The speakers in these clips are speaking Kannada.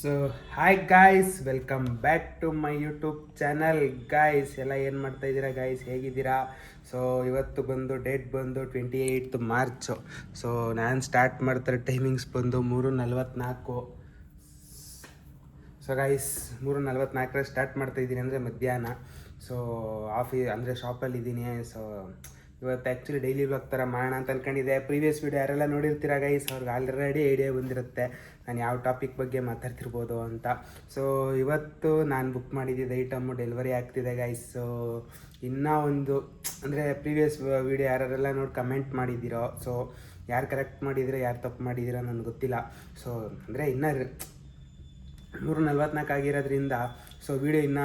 So hi guys, welcome back to my YouTube channel. Guys ಎಲ್ಲ ಏನು ಮಾಡ್ತಾ ಇದ್ದೀರಾ ಗಾಯ್ಸ್, ಹೇಗಿದ್ದೀರಾ? ಸೊ ಇವತ್ತು ಬಂದು ಡೇಟ್ ಬಂದು 28 ಮಾರ್ಚು. ಸೊ ನಾನು ಸ್ಟಾರ್ಟ್ ಮಾಡ್ತಾರೆ ಟೈಮಿಂಗ್ಸ್ ಬಂದು 3:44. ಸೊ ಗಾಯ್ಸ್ 3:44 ಸ್ಟಾರ್ಟ್ ಮಾಡ್ತಾಯಿದ್ದೀನಿ ಅಂದರೆ ಮಧ್ಯಾಹ್ನ. ಸೊ ಅಂದರೆ ಶಾಪಲ್ಲಿದ್ದೀನಿ. ಸೊ ಇವತ್ತು ಆ್ಯಕ್ಚುಲಿ ಡೈಲಿ ವ್ಲಾಗ್ ಥರ ಮಾಡೋಣ ಅಂತ ಅಂದ್ಕೊಂಡಿದ್ದೆ. ಪ್ರೀವಿಯಸ್ ವೀಡಿಯೋ ಯಾರೆಲ್ಲ ನೋಡಿರ್ತೀರ ಗೈಸ್, ಅವ್ರಿಗೆ ಆಲ್ರೆಡಿ ಐಡಿಯಾ ಬಂದಿರುತ್ತೆ ನಾನು ಯಾವ ಟಾಪಿಕ್ ಬಗ್ಗೆ ಮಾತಾಡ್ತಿರ್ಬೋದು ಅಂತ. ಸೊ ಇವತ್ತು ನಾನು ಬುಕ್ ಮಾಡಿದ್ದಿದ್ದು ಐಟಮ್ಮು ಡೆಲಿವರಿ ಆಗ್ತಿದೆ ಗೈಸ್. ಸೊ ಇನ್ನೂ ಒಂದು ಅಂದರೆ ಪ್ರೀವಿಯಸ್ ವೀಡಿಯೋ ಯಾರೆಲ್ಲ ನೋಡಿ ಕಮೆಂಟ್ ಮಾಡಿದ್ದೀರೋ, ಸೊ ಯಾರು ಕರೆಕ್ಟ್ ಮಾಡಿದಿರೋ ಯಾರು ತಪ್ಪು ಮಾಡಿದಿರೋ ನನಗೆ ಗೊತ್ತಿಲ್ಲ. ಸೊ ಅಂದರೆ ಇನ್ನೂ 3:44 ಆಗಿರೋದ್ರಿಂದ ಸೊ ವೀಡಿಯೋ ಇನ್ನೂ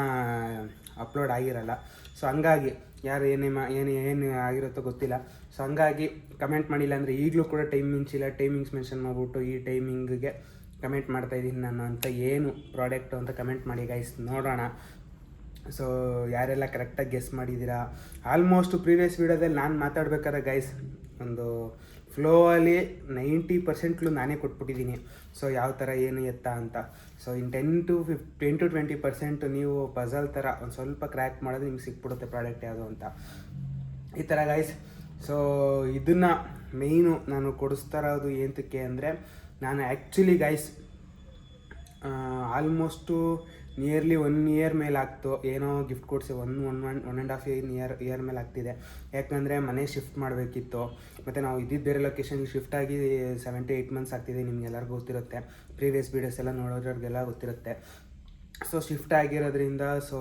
ಅಪ್ಲೋಡ್ ಆಗಿರಲ್ಲ. ಸೊ ಹಂಗಾಗಿ ಯಾರು ಏನು ಆಗಿರುತ್ತೋ ಗೊತ್ತಿಲ್ಲ. ಸೊ ಹಂಗಾಗಿ ಕಮೆಂಟ್ ಮಾಡಿಲ್ಲ ಅಂದರೆ ಈಗಲೂ ಕೂಡ ಟೈಮಿಂಗ್ಸ್ ಮೆನ್ಷನ್ ಮಾಡಿಬಿಟ್ಟು ಈ ಟೈಮಿಂಗಿಗೆ ಕಮೆಂಟ್ ಮಾಡ್ತಾಯಿದ್ದೀನಿ ನಾನು ಅಂತ, ಏನು ಪ್ರಾಡಕ್ಟು ಅಂತ ಕಮೆಂಟ್ ಮಾಡಿ ಗೈಸ್, ನೋಡೋಣ. ಸೊ ಯಾರೆಲ್ಲ ಕರೆಕ್ಟಾಗಿ ಗೆಸ್ ಮಾಡಿದ್ದೀರಾ? ಆಲ್ಮೋಸ್ಟ್ ಪ್ರೀವಿಯಸ್ ವೀಡಿಯೋದಲ್ಲಿ ನಾನು ಮಾತಾಡ್ಬೇಕಾದ್ರೆ ಗೈಸ್ ಒಂದು ಫ್ಲೋ ಅಲ್ಲಿ 90% ನಾನೇ ಕೊಟ್ಬಿಟ್ಟಿದ್ದೀನಿ. ಸೊ ಯಾವ ಥರ ಏನು ಎತ್ತ ಅಂತ. ಸೊ ಇನ್ನು 10-20% ನೀವು ಪಝಲ್ ಥರ ಒಂದು ಸ್ವಲ್ಪ ಕ್ರ್ಯಾಕ್ ಮಾಡೋದು ನಿಮ್ಗೆ ಸಿಕ್ಬಿಡುತ್ತೆ ಪ್ರಾಡಕ್ಟ್ ಯಾವುದು ಅಂತ, ಈ ಥರ ಗೈಸ್. ಸೊ ಇದನ್ನು ಮೇಯ್ನು ನಾನು ಕೊಡಿಸ್ತಾ ಇರೋದು ಏನಕ್ಕೆ ಅಂದರೆ, ನಾನು actually guys almost nearly 1 year ಮೇಲೆ ಆಗ್ತು ಏನೋ ಗಿಫ್ಟ್ ಕೊಡಿಸಿ, 1.5 ಇಯರ್ ಮೇಲೆ ಆಗ್ತಿದೆ. ಯಾಕಂದರೆ ಮನೆ ಶಿಫ್ಟ್ ಮಾಡಬೇಕಿತ್ತು, ಮತ್ತು ನಾವು ಇದ್ದಿದ್ದು ಬೇರೆ ಲೊಕೇಶನ್ಗೆ ಶಿಫ್ಟ್ ಆಗಿ 7-8 ಮಂತ್ಸ್ ಆಗ್ತಿದೆ. ನಿಮ್ಗೆಲ್ಲರಿಗೂ ಗೊತ್ತಿರುತ್ತೆ, ಪ್ರೀವಿಯಸ್ ವೀಡಿಯೋಸ್ ಎಲ್ಲ ನೋಡೋದ್ರಿಗೆಲ್ಲ ಗೊತ್ತಿರುತ್ತೆ. ಸೊ ಶಿಫ್ಟ್ ಆಗಿರೋದ್ರಿಂದ ಸೊ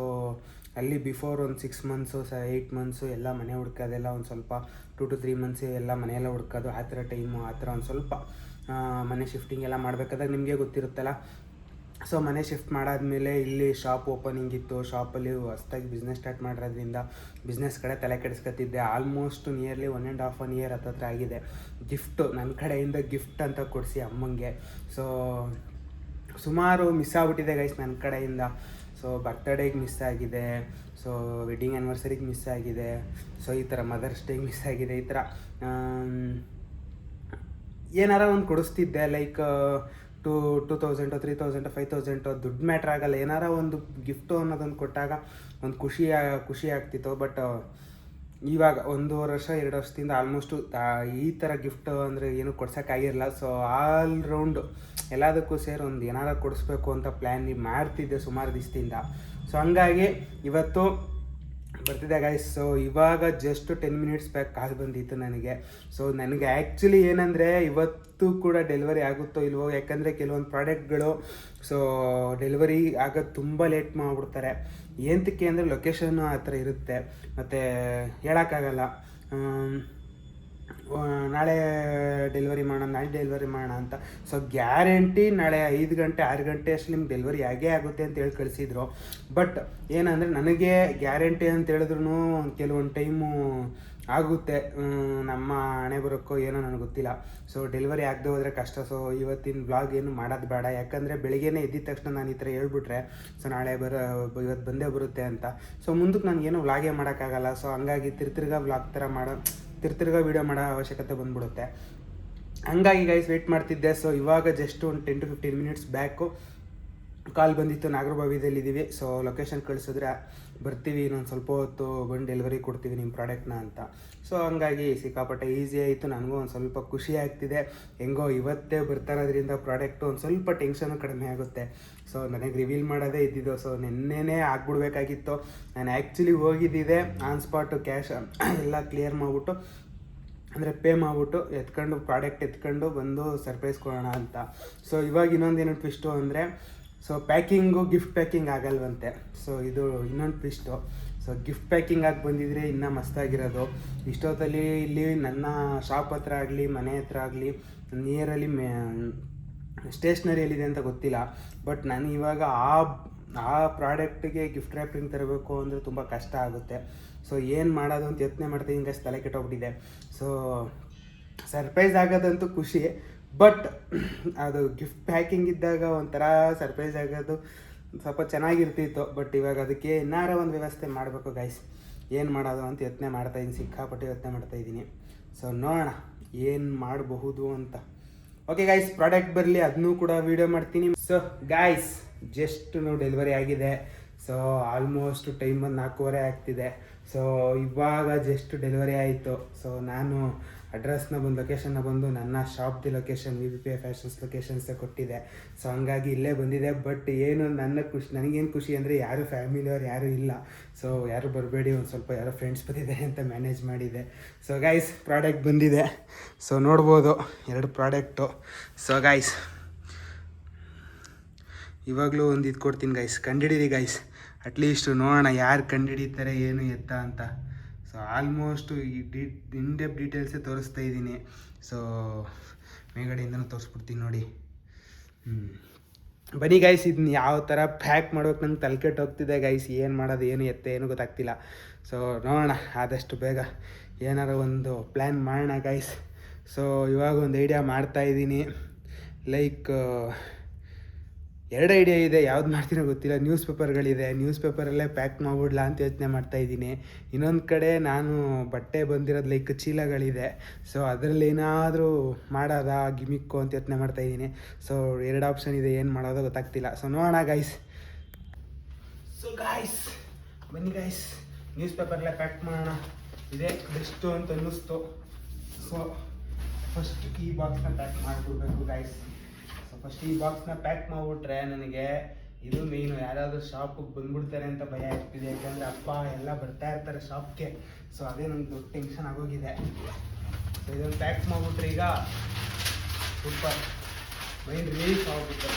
ಅಲ್ಲಿ ಬಿಫೋರ್ ಒಂದು 6 ಮಂತ್ಸು 8 ಮಂತ್ಸು ಎಲ್ಲ ಮನೆ ಹುಡ್ಕೋದೆಲ್ಲ ಒಂದು ಸ್ವಲ್ಪ 2-3 ಮಂತ್ಸ್ ಎಲ್ಲ ಮನೆಯೆಲ್ಲ ಹುಡ್ಕೋದು, ಆ ಥರ ಟೈಮು, ಆ ಥರ ಒಂದು ಸ್ವಲ್ಪ ಮನೆ ಶಿಫ್ಟಿಂಗ್ ಎಲ್ಲ ಮಾಡಬೇಕಾದಾಗ ನಿಮಗೆ ಗೊತ್ತಿರುತ್ತಲ್ಲ. ಸೊ ಮನೆ ಶಿಫ್ಟ್ ಮಾಡಾದಮೇಲೆ ಇಲ್ಲಿ ಶಾಪ್ ಓಪನಿಂಗ್ ಇತ್ತು. ಶಾಪಲ್ಲಿ ಹೊಸ್ದಾಗಿ ಬಿಸ್ನೆಸ್ ಸ್ಟಾರ್ಟ್ ಮಾಡಿರೋದ್ರಿಂದ ಬಿಸ್ನೆಸ್ ಕಡೆ ತಲೆ ಕೆಡಿಸ್ಕೊತಿದ್ದೆ. ಆಲ್ಮೋಸ್ಟ್ ನಿಯರ್ಲಿ 1.5 ಇಯರ್ ಹತ್ತತ್ರ ಆಗಿದೆ. ಗಿಫ್ಟು ನನ್ನ ಕಡೆಯಿಂದ ಗಿಫ್ಟ್ ಅಂತ ಕೊಡಿಸಿ ಅಮ್ಮಂಗೆ. ಸೊ ಸುಮಾರು ಮಿಸ್ ಆಗ್ಬಿಟ್ಟಿದೆ ಗೈಸ್ ನನ್ನ ಕಡೆಯಿಂದ. ಸೊ ಬರ್ತ್ಡೇಗೆ ಮಿಸ್ ಆಗಿದೆ, ಸೊ ವೆಡ್ಡಿಂಗ್ ಆ್ಯನಿವರ್ಸರಿಗೆ ಮಿಸ್ ಆಗಿದೆ, ಸೊ ಈ ಥರ ಮದರ್ಸ್ ಡೇಗೆ ಮಿಸ್ ಆಗಿದೆ. ಈ ಥರ ಏನಾರ ಒಂದು ಕೊಡಿಸ್ತಿದ್ದೆ, ಲೈಕ್ 2,000 3,000 5,000 ದುಡ್ಡು ಮ್ಯಾಟ್ರ್ ಆಗಲ್ಲ. ಏನಾರ ಒಂದು ಗಿಫ್ಟು ಅನ್ನೋದೊಂದು ಕೊಟ್ಟಾಗ ಒಂದು ಖುಷಿ ಆಗ್ತಿತ್ತು. ಬಟ್ ಇವಾಗ 1.5 ವರ್ಷ 2 ವರ್ಷದಿಂದ ಆಲ್ಮೋಸ್ಟು ಈ ಥರ ಗಿಫ್ಟು ಅಂದರೆ ಏನೂ ಕೊಡ್ಸೋಕ್ಕಾಗಿರಲ್ಲ. ಸೊ ಆಲ್ ರೌಂಡು ಎಲ್ಲದಕ್ಕೂ ಸೇರಿ ಒಂದು ಏನಾರ ಕೊಡಿಸ್ಬೇಕು ಅಂತ ಪ್ಲ್ಯಾನ್ ಮಾಡ್ತಿದ್ದೆ ಸುಮಾರು ದಿವಸದಿಂದ. ಸೊ ಹಂಗಾಗಿ ಇವತ್ತು ಬರ್ತಿದ್ದೆ ಗೈಸ್. ಸೊ ಇವಾಗ ಜಸ್ಟ್ 10 ಮಿನಿಟ್ಸ್ ಬ್ಯಾಕ್ ಕಾಲ್ ಬಂದಿತ್ತು ನನಗೆ. ಸೊ ನನಗೆ ಆ್ಯಕ್ಚುಲಿ ಏನಂದರೆ ಇವತ್ತು ಕೂಡ ಡೆಲಿವರಿ ಆಗುತ್ತೋ ಇಲ್ವೋ, ಯಾಕಂದರೆ ಕೆಲವೊಂದು ಪ್ರಾಡಕ್ಟ್ಗಳು ಸೊ ಡೆಲಿವರಿ ಆಗೋದು ತುಂಬ ಲೇಟ್ ಮಾಡಿಬಿಡ್ತಾರೆ. ಏನಕ್ಕೆ ಅಂದರೆ ಲೊಕೇಶನ್ನು ಆ ಥರ ಇರುತ್ತೆ, ಮತ್ತು ಹೇಳೋಕ್ಕಾಗಲ್ಲ ನಾಳೆ ಡೆಲಿವರಿ ಮಾಡೋಣ ಅಂತ. ಸೊ ಗ್ಯಾರಂಟಿ ನಾಳೆ 5 ಗಂಟೆ 6 ಗಂಟೆ ಅಷ್ಟು ನಿಮ್ಗೆ ಡೆಲಿವರಿ ಆಗೇ ಆಗುತ್ತೆ ಅಂತ ಹೇಳಿ ಕಳಿಸಿದ್ರು. ಬಟ್ ಏನಂದರೆ ನನಗೆ ಗ್ಯಾರಂಟಿ ಅಂತ ಹೇಳಿದ್ರು ಕೆಲವೊಂದು ಟೈಮು ಆಗುತ್ತೆ, ನಮ್ಮ ಹಣೆ ಬರೋಕ್ಕೋ ಏನೋ ನನಗೆ ಗೊತ್ತಿಲ್ಲ. ಸೊ ಡೆಲಿವರಿ ಆಗದೆ ಹೋದರೆ ಕಷ್ಟ. ಸೊ ಇವತ್ತಿನ ಬ್ಲಾಗ್ ಏನು ಮಾಡೋದು ಬೇಡ, ಯಾಕಂದರೆ ಬೆಳಿಗ್ಗೆನೇ ಎದ್ದಿದ ತಕ್ಷಣ ನಾನು ಈ ಥರ ಹೇಳ್ಬಿಟ್ರೆ ಸೊ ನಾಳೆ ಇವತ್ತು ಬಂದೇ ಬರುತ್ತೆ ಅಂತ. ಸೊ ಮುಂದಕ್ಕೆ ನನಗೇನು ವ್ಲಾಗೇ ಮಾಡೋಕ್ಕಾಗಲ್ಲ. ಸೊ ಹಂಗಾಗಿ ತಿರ್ತಿರ್ಗ ವೀಡಿಯೋ ಮಾಡೋ ಅವಶ್ಯಕತೆ ಬಂದ್ಬಿಡುತ್ತೆ. ಹಂಗಾಗಿ ಗೈಸ್ ವೆಯ್ಟ್ ಮಾಡ್ತಿದ್ದೆ. ಸೊ ಇವಾಗ ಜಸ್ಟ್ ಒಂದು 10-15 ಮಿನಿಟ್ಸ್ ಬ್ಯಾಕು ಕಾಲ್ ಬಂದಿತ್ತು. ನಾಗರಬಾವಿದಲ್ಲಿದ್ದೀವಿ. ಸೊ ಲೊಕೇಶನ್ ಕಳಿಸಿದ್ರೆ ಬರ್ತೀವಿ, ಇನ್ನೊಂದು ಸ್ವಲ್ಪ ಹೊತ್ತು ಬಂದು ಡೆಲಿವರಿ ಕೊಡ್ತೀವಿ ನಿಮ್ಮ ಪ್ರಾಡಕ್ಟ್ನ ಅಂತ. ಸೊ ಹಂಗಾಗಿ ಸಿಕ್ಕಾಪಟ್ಟೆ ಈಸಿ ಆಯಿತು. ನನಗೂ ಒಂದು ಸ್ವಲ್ಪ ಖುಷಿ ಆಗ್ತಿದೆ. ಹೆಂಗೋ ಇವತ್ತೇ ಬರ್ತಾರೋದ್ರಿಂದ ಪ್ರಾಡಕ್ಟು ಒಂದು ಸ್ವಲ್ಪ ಟೆನ್ಷನು ಕಡಿಮೆ ಆಗುತ್ತೆ. ಸೊ ನನಗೆ ರಿವೀಲ್ ಮಾಡೋದೇ ಇದ್ದಿದ್ದು. ಸೊ ನೆನ್ನೆನೇ ಆಗ್ಬಿಡ್ಬೇಕಾಗಿತ್ತು. ನಾನು ಆ್ಯಕ್ಚುಲಿ ಹೋಗಿದ್ದಿದೆ ಆನ್ ಸ್ಪಾಟು ಕ್ಯಾಶ್ ಎಲ್ಲ ಕ್ಲಿಯರ್ ಮಾಡಿಬಿಟ್ಟು, ಅಂದರೆ ಪೇ ಮಾಡಿಬಿಟ್ಟು ಪ್ರಾಡಕ್ಟ್ ಎತ್ಕೊಂಡು ಬಂದು ಸರ್ಪ್ರೈಸ್ ಕೊಡೋಣ ಅಂತ. ಸೊ ಇವಾಗ ಇನ್ನೊಂದೇನು ಟ್ವಿಸ್ಟು ಅಂದರೆ, ಸೊ ಗಿಫ್ಟ್ ಪ್ಯಾಕಿಂಗ್ ಆಗಲ್ವಂತೆ. ಸೊ ಇದು ಇನ್ನೊಂದು ಟ್ವಿಸ್ಟು. ಸೊ ಗಿಫ್ಟ್ ಪ್ಯಾಕಿಂಗ್ ಆಗಿ ಬಂದಿದ್ರೆ ಇನ್ನೂ ಮಸ್ತಾಗಿರೋದು. ಇಷ್ಟೊತ್ತಲ್ಲಿ ಇಲ್ಲಿ ನನ್ನ ಶಾಪ್ ಹತ್ರ ಆಗಲಿ ಮನೆ ಹತ್ರ ಆಗಲಿ ನಿಯರಲ್ಲಿ ಸ್ಟೇಷ್ನರಿಯಲ್ಲಿದೆ ಅಂತ ಗೊತ್ತಿಲ್ಲ. ಬಟ್ ನಾನು ಇವಾಗ ಆ ಪ್ರಾಡಕ್ಟಿಗೆ ಗಿಫ್ಟ್ ರ್ಯಾಪಿಂಗ್ ತರಬೇಕು ಅಂದರೆ ತುಂಬ ಕಷ್ಟ ಆಗುತ್ತೆ. ಸೊ ಏನು ಮಾಡೋದು ಅಂತ ಯೋಚನೆ ಮಾಡ್ತೀನಿ ಗೈಸ್, ತಲೆ ಕೆಟ್ಟೋಗ್ಬಿಟ್ಟಿದೆ. ಸೊ ಸರ್ಪ್ರೈಸ್ ಆಗೋದಂತೂ ಖುಷಿ, ಬಟ್ ಅದು ಗಿಫ್ಟ್ ಪ್ಯಾಕಿಂಗ್ ಇದ್ದಾಗ ಒಂಥರ ಸರ್ಪ್ರೈಸ್ ಆಗೋದು ಸ್ವಲ್ಪ ಚೆನ್ನಾಗಿರ್ತಿತ್ತು. ಬಟ್ ಇವಾಗ ಅದಕ್ಕೆ ಏನಾರ ಒಂದು ವ್ಯವಸ್ಥೆ ಮಾಡಬೇಕು ಗೈಸ್. ಏನು ಮಾಡೋದು ಅಂತ ಸಿಕ್ಕಾಪಟ್ಟೆ ಯೋಚನೆ ಮಾಡ್ತಾಯಿದ್ದೀನಿ. ಸೊ ನೋಡೋಣ ಏನು ಮಾಡಬಹುದು ಅಂತ. ಓಕೆ ಗಾಯ್ಸ್, ಪ್ರಾಡಕ್ಟ್ ಬರಲಿ ಅದನ್ನೂ ಕೂಡ ವೀಡಿಯೋ ಮಾಡ್ತೀನಿ. ಸೊ ಗಾಯ್ಸ್, ಜಸ್ಟ್ ಡೆಲಿವರಿ ಆಗಿದೆ. ಸೊ ಆಲ್ಮೋಸ್ಟ್ ಟೈಮ್ ಒಂದು 4:15 ಆಗ್ತಿದೆ. ಸೊ ಇವಾಗ ಜಸ್ಟ್ ಡೆಲಿವರಿ ಆಯಿತು. ಸೊ ನಾನು ಅಡ್ರೆಸ್ನ ಬಂದು ಲೊಕೇಶನ್ನ ಬಂದು ನನ್ನ ಶಾಪ್ದು ಲೊಕೇಶನ್ VPPI ಫ್ಯಾಷನ್ಸ್ ಲೊಕೇಶನ್ಸೇ ಕೊಟ್ಟಿದೆ. ಸೊ ಹಂಗಾಗಿ ಇಲ್ಲೇ ಬಂದಿದೆ. ಬಟ್ ಏನು ನನಗೇನು ಖುಷಿ ಅಂದರೆ ಯಾರು ಫ್ಯಾಮಿಲಿಯವ್ರು ಯಾರೂ ಇಲ್ಲ. ಸೊ ಯಾರು ಬರಬೇಡಿ, ಒಂದು ಸ್ವಲ್ಪ ಯಾರೋ ಫ್ರೆಂಡ್ಸ್ ಬಂದಿದ್ದಾರೆ ಅಂತ ಮ್ಯಾನೇಜ್ ಮಾಡಿದೆ. ಸೊ ಗಾಯ್ಸ್, ಪ್ರಾಡಕ್ಟ್ ಬಂದಿದೆ. ಸೊ ನೋಡ್ಬೋದು 2 ಪ್ರಾಡಕ್ಟು. ಸೊ ಗಾಯ್ಸ್, ಇವಾಗಲೂ ಒಂದು ಇದು ಕೊಡ್ತೀನಿ ಗಾಯ್ಸ್, ಕಂಡಿಡೀರಿ ಗಾಯ್ಸ್. ಅಟ್ಲೀಸ್ಟು ನೋಡೋಣ ಯಾರು ಕಂಡುಹಿಡಿತಾರೆ ಏನು ಎತ್ತ ಅಂತ. ಸೊ ಆಲ್ಮೋಸ್ಟು ಈ ಇನ್ ಡೆಪ್ ಡೀಟೇಲ್ಸೇ ತೋರಿಸ್ತಾ ಇದ್ದೀನಿ. ಸೊ ಮೇಲ್ಗಡೆಯಿಂದನೂ ತೋರಿಸ್ಬಿಡ್ತೀನಿ ನೋಡಿ. ಬನ್ನಿ ಗೈಸ್, ಇದನ್ನ ಯಾವ ಥರ ಪ್ಯಾಕ್ ಮಾಡ್ಬೇಕು ನಂಗೆ ತಲೆ ಕೆಟ್ಟು ಹೋಗ್ತಿದೆ ಗೈಸ್. ಏನು ಮಾಡೋದು ಏನು ಎತ್ತ ಏನು ಗೊತ್ತಾಗ್ತಿಲ್ಲ. ಸೊ ನೋಡೋಣ, ಆದಷ್ಟು ಬೇಗ ಏನಾರು ಒಂದು ಪ್ಲ್ಯಾನ್ ಮಾಡೋಣ ಗೈಸ್. ಸೊ ಇವಾಗ ಒಂದು ಐಡಿಯಾ ಮಾಡ್ತಾಯಿದ್ದೀನಿ. ಲೈಕ್ 2 ಐಡಿಯಾ ಇದೆ, ಯಾವ್ದು ಮಾಡ್ತೀನೋ ಗೊತ್ತಿಲ್ಲ. ನ್ಯೂಸ್ ಪೇಪರ್ಗಳಿದೆ, ನ್ಯೂಸ್ ಪೇಪರಲ್ಲೇ ಪ್ಯಾಕ್ ಮಾಡಿಬಿಡ್ಲಾ ಅಂತ ಯೋಚನೆ ಮಾಡ್ತಾಯಿದ್ದೀನಿ. ಇನ್ನೊಂದು ಕಡೆ ನಾನು ಬಟ್ಟೆ ಬಂದಿರೋದು ಲೈಕ್ ಚೀಲಗಳಿದೆ. ಸೊ ಅದರಲ್ಲಿ ಏನಾದರೂ ಮಾಡೋದಾ ಗಿಮಿಕ್ಕು ಅಂತ ಯೋಚನೆ ಮಾಡ್ತಾಯಿದ್ದೀನಿ. ಸೊ 2 ಆಪ್ಷನ್ ಇದೆ, ಏನು ಮಾಡೋದೋ ಗೊತ್ತಾಗ್ತಿಲ್ಲ. ಸೊ ನೋಡೋಣ ಗೈಸ್. ಸೊ ಗಾಯ್ಸ್, ಬನ್ನಿ ಗೈಸ್, ನ್ಯೂಸ್ ಪೇಪರ್ಲೇ ಪ್ಯಾಕ್ ಮಾಡೋಣ. ಇದೇ ಬೆಸ್ಟು ಅಂತ ಅನ್ನಿಸ್ತು. ಸೊ ಫಸ್ಟ್ ಈ ಬಾಕ್ಸ್ನ ಪ್ಯಾಕ್ ಮಾಡಿಬಿಡ್ಬೇಕು ಗೈಸ್. ಫಸ್ಟ್ ಈ ಬಾಕ್ಸ್ನ ಪ್ಯಾಕ್ ಮಾಡಿಬಿಟ್ರೆ ನನಗೆ ಇದು ಮೇಯ್ನು. ಯಾರಾದರೂ ಶಾಪಿಗೆ ಬಂದ್ಬಿಡ್ತಾರೆ ಅಂತ ಭಯ ಇರ್ತಿದೆ, ಯಾಕಂದರೆ ಅಪ್ಪ ಎಲ್ಲ ಬರ್ತಾ ಇರ್ತಾರೆ ಶಾಪ್ಗೆ. ಸೊ ಅದೇ ನನಗೆ ದೊಡ್ಡ ಟೆನ್ಷನ್ ಆಗೋಗಿದೆ. ಸೊ ಇದನ್ನು ಪ್ಯಾಕ್ ಮಾಡಿಬಿಟ್ರೆ ಈಗ ಸೂಪರ್ ಮೈಂಡ್ ರಿಲೀಫ್ ಆಗ್ಬಿಟ್ಟು.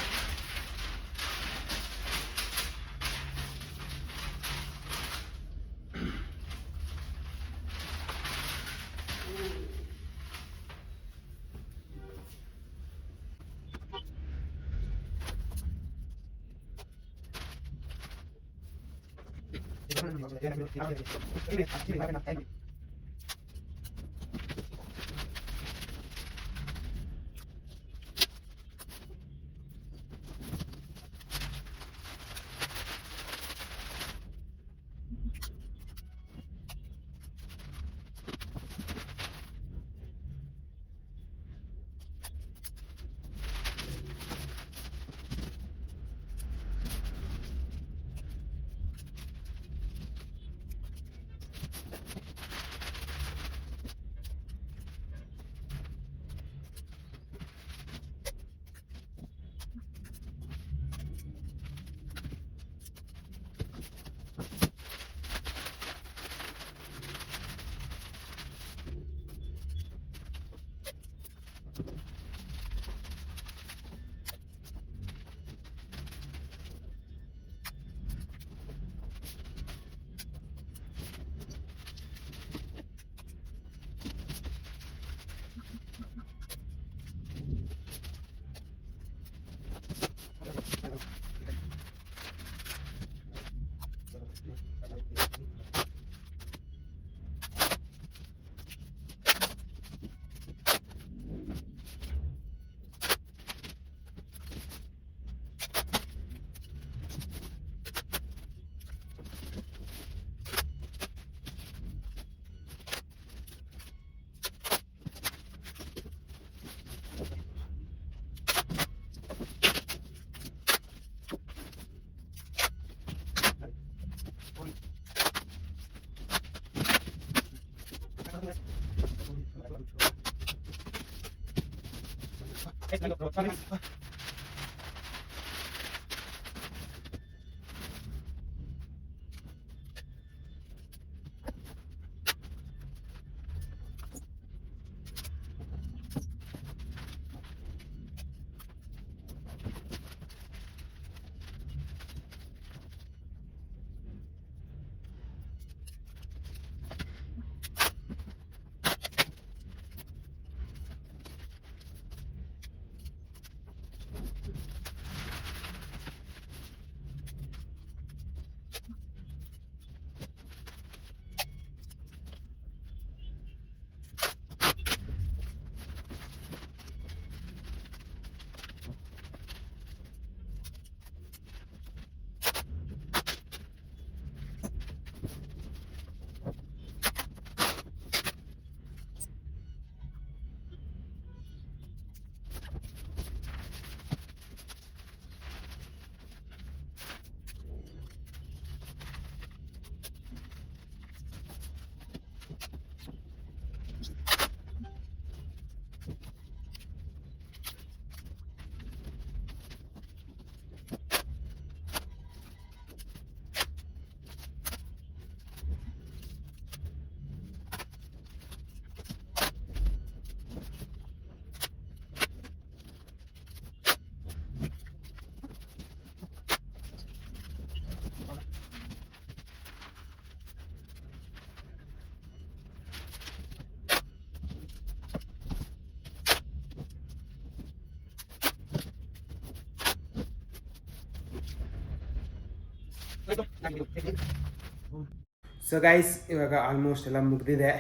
ಸೊ ಗೈಸ್ ಇವಾಗ ಆಲ್ಮೋಸ್ಟ್ ಎಲ್ಲ ಮುಗ್ದಿದೆ.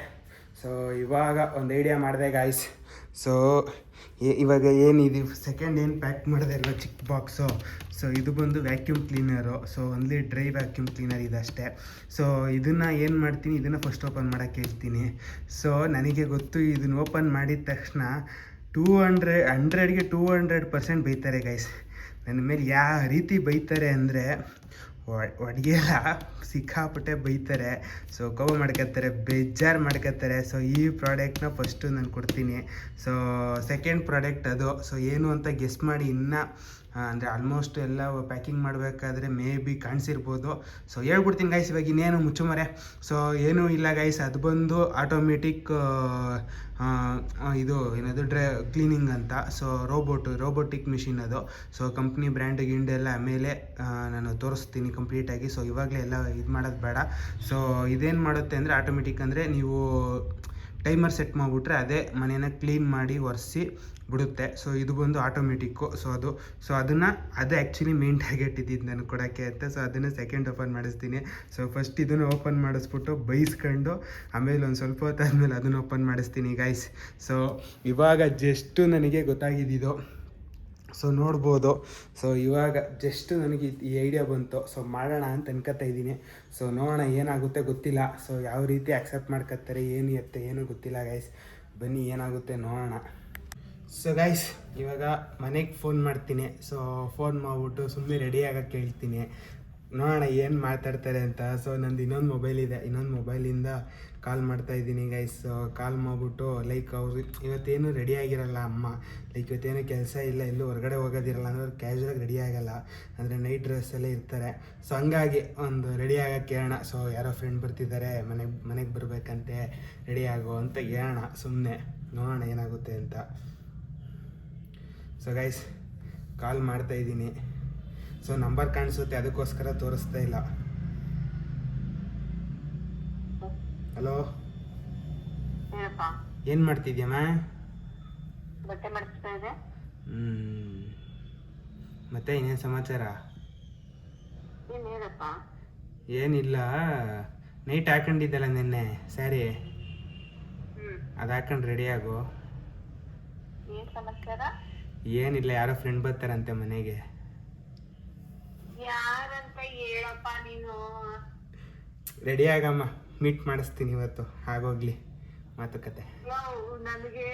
ಸೊ ಇವಾಗ ಒಂದು ಐಡಿಯಾ ಮಾಡಿದೆ ಗಾಯ್ಸ್. ಸೊ ಇವಾಗ ಏನಿದು ಸೆಕೆಂಡ್ ಏನು ಪ್ಯಾಕ್ ಮಾಡಿದೆ ಅಲ್ಲ ಚಿಕ್ಕ ಬಾಕ್ಸು, ಸೊ ಇದು ಬಂದು vacuum cleaner. So only dry vacuum cleaner ಇದಷ್ಟೇ. ಸೊ ಇದನ್ನು ಏನು ಮಾಡ್ತೀನಿ, ಇದನ್ನು ಫಸ್ಟ್ ಓಪನ್ ಮಾಡೋಕ್ಕೆ ಹೇಳ್ತೀನಿ. ಸೊ ನನಗೆ ಗೊತ್ತು ಇದನ್ನು ಓಪನ್ ಮಾಡಿದ ತಕ್ಷಣ 100ಗೆ 200% ಬೈತಾರೆ ಗೈಸ್. ನನ್ನ ಮೇಲೆ ಯಾವ ರೀತಿ ಬೈತಾರೆ ಅಂದರೆ ಒಡ್ಗೆಲ್ಲ ಸಿಕ್ಕಾಪಟ್ಟೆ ಬೈತಾರೆ. ಸೊ ಕೋಪ ಮಾಡ್ಕೊತಾರೆ, ಬೇಜಾರು ಮಾಡ್ಕೊತಾರೆ. ಸೊ ಈ ಪ್ರಾಡಕ್ಟ್ನ ಫಸ್ಟು ನಾನು ಕೊಡ್ತೀನಿ. ಸೊ ಸೆಕೆಂಡ್ ಪ್ರಾಡಕ್ಟ್ ಅದು. ಸೊ ಏನು ಅಂತ ಗೆಸ್ ಮಾಡಿ. ಇನ್ನೂ ಅಂದರೆ ಆಲ್ಮೋಸ್ಟ್ ಎಲ್ಲ ಪ್ಯಾಕಿಂಗ್ ಮಾಡಬೇಕಾದ್ರೆ ಮೇ ಬಿ ಕಾಣಿಸಿರ್ಬೋದು. ಸೊ ಹೇಳ್ಬಿಡ್ತೀನಿ ಗೈಸ್ ಇವಾಗ, ಇನ್ನೇನು ಮುಚ್ಚುಮರೆ. ಸೊ ಏನೂ ಇಲ್ಲ ಗೈಸ್, ಅದು ಬಂದು ಆಟೋಮೆಟಿಕ್ ಇದು ಏನದು ಕ್ಲೀನಿಂಗ್ ಅಂತ. ಸೊ ರೋಬೋಟಿಕ್ ಮಿಷಿನ್ ಅದು. ಸೊ ಕಂಪ್ನಿ ಬ್ರ್ಯಾಂಡ್ ಗಿಂಡೆಲ್ಲ ಆಮೇಲೆ ನಾನು ತೋರಿಸ್ತೀನಿ ಕಂಪ್ಲೀಟಾಗಿ. ಸೊ ಇವಾಗಲೇ ಎಲ್ಲ ಇದು ಮಾಡೋದು ಬೇಡ. ಸೊ ಇದೇನು ಮಾಡುತ್ತೆ ಅಂದರೆ ಆಟೋಮೆಟಿಕ್ ಅಂದರೆ ನೀವು ಟೈಮರ್ ಸೆಟ್ ಮಾಡಿಬಿಟ್ರೆ ಅದೇ ಮನೇನ ಕ್ಲೀನ್ ಮಾಡಿ ಒರೆಸಿ ಬಿಡುತ್ತೆ. ಸೊ ಇದು ಬಂದು ಆಟೋಮೆಟಿಕ್ಕು. ಸೊ ಅದನ್ನು ಅದು ಆ್ಯಕ್ಚುಲಿ ಮೇನ್ ಟಾರ್ಗೆಟ್ ಇದ್ದಿದ್ದು ನಾನು ಕೊಡೋಕ್ಕೆ ಅಂತ. ಸೊ ಅದನ್ನು ಸೆಕೆಂಡ್ ಓಪನ್ ಮಾಡಿಸ್ತೀನಿ. ಸೊ ಫಸ್ಟ್ ಇದನ್ನು ಓಪನ್ ಮಾಡಿಸ್ಬಿಟ್ಟು ಬೈಸ್ಕೊಂಡು ಆಮೇಲೆ ಒಂದು ಸ್ವಲ್ಪ ಹೊತ್ತಾದ್ಮೇಲೆ ಅದನ್ನು ಓಪನ್ ಮಾಡಿಸ್ತೀನಿ ಗೈಸ್. ಸೊ ಇವಾಗ ಜಸ್ಟು ನನಗೆ ಗೊತ್ತಾಗಿದ್ದಿದ್ದು. ಸೊ ನೋಡ್ಬೋದು. ಸೊ ಇವಾಗ ಜಸ್ಟ್ ನನಗೆ ಈ ಐಡಿಯಾ ಬಂತು. ಸೊ ಮಾಡೋಣ ಅಂತ ಅನ್ಕೋತಾ ಇದ್ದೀನಿ. ಸೊ ನೋಡೋಣ ಏನಾಗುತ್ತೆ ಗೊತ್ತಿಲ್ಲ. ಸೊ ಯಾವ ರೀತಿ ಆಕ್ಸೆಪ್ಟ್ ಮಾಡ್ಕೊತಾರೆ, ಏನು ಗೊತ್ತಿಲ್ಲ ಗೈಸ್. ಬನ್ನಿ ಏನಾಗುತ್ತೆ ನೋಡೋಣ. ಸೊ ಗೈಸ್ ಇವಾಗ ಮನೆಗೆ ಫೋನ್ ಮಾಡ್ತೀನಿ. ಸೊ ಫೋನ್ ಮಾಡಿಬಿಟ್ಟು ಸುಮ್ಮನೆ ರೆಡಿ ಆಗೋಕ್ಕೆ ಹೇಳ್ತೀನಿ. ನೋಡೋಣ ಏನು ಮಾತಾಡ್ತಾರೆ ಅಂತ. ಸೊ ನಂದು ಇನ್ನೊಂದು ಮೊಬೈಲ್ ಇದೆ, ಇನ್ನೊಂದು ಮೊಬೈಲಿಂದ ಕಾಲ್ ಮಾಡ್ತಾಯಿದ್ದೀನಿ ಗೈಸ್. ಕಾಲ್ ಮಾಡಿಬಿಟ್ಟು ಲೈಕ್ ಅವರು ಇವತ್ತೇನು ರೆಡಿ ಆಗಿರಲ್ಲ ಅಮ್ಮ. ಲೈಕ್ ಇವತ್ತೇನು ಕೆಲಸ ಇಲ್ಲ, ಎಲ್ಲೂ ಹೊರಗಡೆ ಹೋಗೋದಿರಲ್ಲ ಅಂದ್ರೆ ಅವ್ರು ಕ್ಯಾಶುವಲಾಗಿ ರೆಡಿ ಆಗಲ್ಲ, ಅಂದರೆ ನೈಟ್ ಡ್ರೆಸ್ಸಲ್ಲೇ ಇರ್ತಾರೆ. ಸೊ ಹಂಗಾಗಿ ಒಂದು ರೆಡಿ ಆಗೋಕ್ಕೆ ಹೇಳೋಣ. ಸೊ ಯಾರೋ ಫ್ರೆಂಡ್ ಬರ್ತಿದ್ದಾರೆ, ಮನೆಗೆ ಬರಬೇಕಂತೆ, ರೆಡಿ ಆಗೋ ಅಂತ ಹೇಳೋಣ ಸುಮ್ಮನೆ. ನೋಡೋಣ ಏನಾಗುತ್ತೆ ಅಂತ. ಸೊ ಗೈಸ್ ಕಾಲ್ ಮಾಡ್ತಾಯಿದ್ದೀನಿ. ಸೊ ನಂಬರ್ ಕಾಣಿಸುತ್ತೆ, ಅದಕ್ಕೋಸ್ಕರ ತೋರಿಸ್ತಾ ಇಲ್ಲ. ಹಲೋ, ಏನು ಮಾಡ್ತಿದ್ಯಮ್ಮ? ಮತ್ತೆ ಇನ್ನೇನು ಸಮಾಚಾರ? ಏನಿಲ್ಲ, ನೈಟ್ ಹಾಕೊಂಡಿದ್ದಲ್ಲ ನಿನ್ನೆ ಸ್ಯಾರಿ, ಅದು ಹಾಕೊಂಡು ರೆಡಿ ಆಗು. ಏನಿಲ್ಲ, ಯಾರೋ ಫ್ರೆಂಡ್ ಬರ್ತಾರಂತೆ ಮನೆಗೆ. ಯಾರಂತ ಹೇಳಪ್ಪ ನೀನು. ರೆಡಿ ಆಗಮ್ಮ, ಮೀಟ್ ಮಾಡಿಸ್ತೀನಿ ಇವತ್ತು, ಆಗೋಗ್ಲಿ ಮಾತುಕತೆ. ನನಗೆ